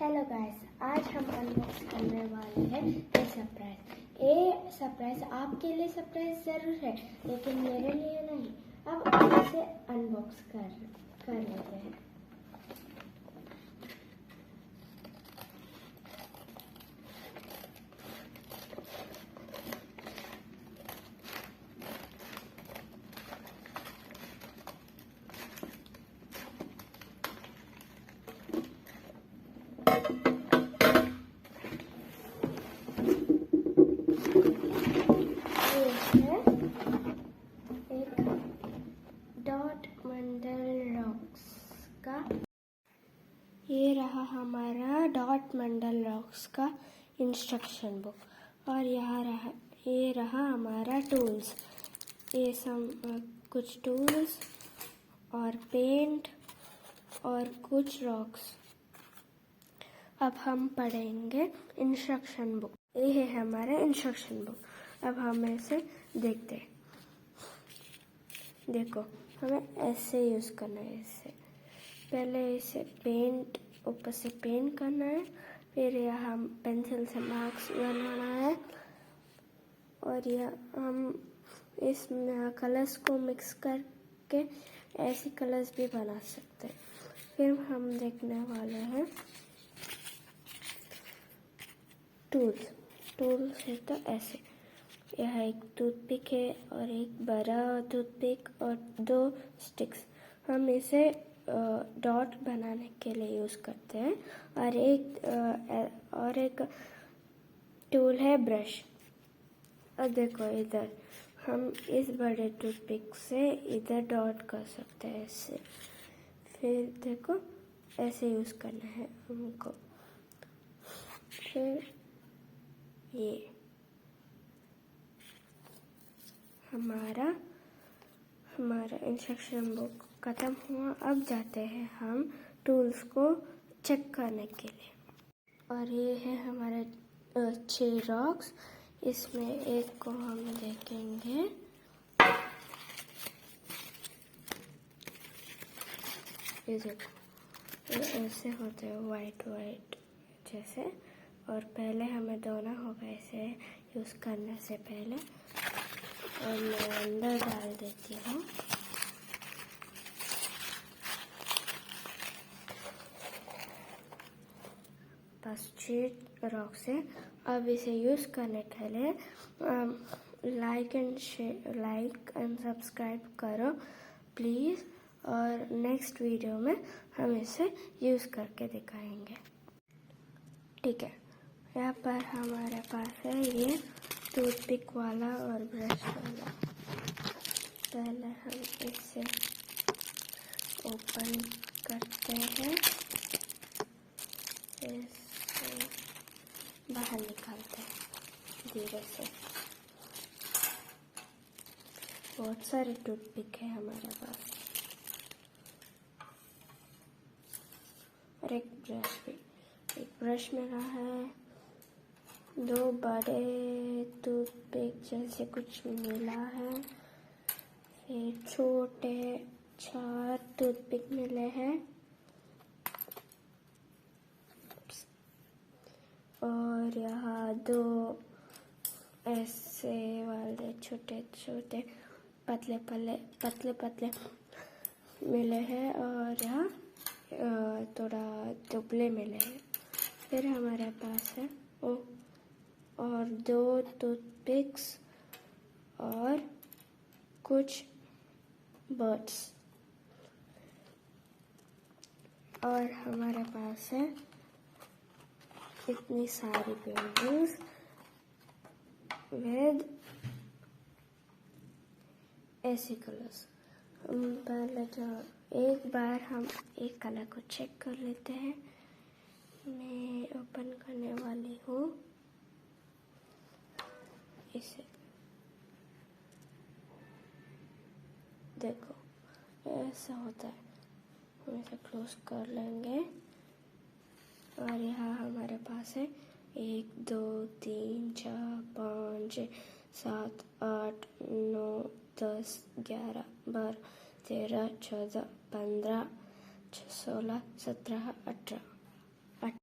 Hello guys, आज हम unbox करने वाले हैं ये सरप्राइज। ये सरप्राइज आपके लिए सरप्राइज जरूर है, लेकिन मेरे लिए नहीं। अब हम इसे अनबॉक्स कर लेते हैं। डॉट मंडल रॉक्स का ये रहा हमारा डॉट मंडल रॉक्स का इंस्ट्रक्शन बुक, और ये रहा हमारा टूल्स। ये सब कुछ टूल्स और पेंट और कुछ रॉक्स। अब हम पढ़ेंगे इंस्ट्रक्शन बुक। ये है हमारा इंस्ट्रक्शन बुक। अब हम इसे देखते हैं। देखो, हमें ऐसे यूज़ करना है। इससे पहले इसे पेंट ऊपर से पेंट करना है, फिर यह हम पेंसिल से मार्क्स बनाना है, और यह हम इस कलर्स को मिक्स करके ऐसे कलर्स भी बना सकते हैं। फिर हम देखने वाले हैं टूल्स है तो ऐसे यह एक टूथपिक है और एक बड़ा टूथपिक और 2 स्टिक्स। हम इसे डॉट बनाने के लिए यूज़ करते हैं, और एक टूल है ब्रश। और देखो, इधर हम इस बड़े टूथपिक से इधर डॉट कर सकते हैं ऐसे। फिर देखो, ऐसे यूज़ करना है हमको। फिर ये हमारा इंस्ट्रक्शन बुक ख़त्म हुआ। अब जाते हैं हम टूल्स को चेक करने के लिए। और ये है हमारे 6 रॉक्स। इसमें एक को हम देखेंगे। ये देखो, ये ऐसे होते हैं वाइट जैसे। और पहले हमें धोना होगा इसे यूज़ करने से पहले। और मैं अंदर डाल देती हूँ। बस 6 रॉक्स है। अब इसे यूज़ करने के लिए लाइक एंड सब्सक्राइब करो प्लीज़। और नेक्स्ट वीडियो में हम इसे यूज़ करके दिखाएंगे। ठीक है, यहाँ पर हमारे पास है ये टूथपिक वाला और ब्रश वाला। पहले हम इसे ओपन करते हैं, इसे बाहर निकालते हैं धीरे से। बहुत सारे टूथपिक है हमारे पास, और एक ब्रश भी। एक ब्रश मेरा है, 2 बड़े टूथपिक जैसे कुछ मिला है, फिर छोटे 4 टूथपिक मिले हैं, और यहाँ 2 ऐसे वाले छोटे पतले मिले हैं, और यहाँ थोड़ा दुबले मिले हैं। फिर हमारे पास है और 2 टूथपिक्स और कुछ बर्ड्स। और हमारे पास है इतनी सारी पेंटिंग्स विद ऐसे कलर्स। हम पहले तो एक बार हम एक कलर को चेक कर लेते हैं। मैं ओपन करने वाली हूँ इसे। देखो, ऐसा होता है। हम इसे क्लोज कर लेंगे, और यहाँ हमारे पास है 1 2 3 4 5 6 7 8 9 10 11 12 13 14 15 16 17 18।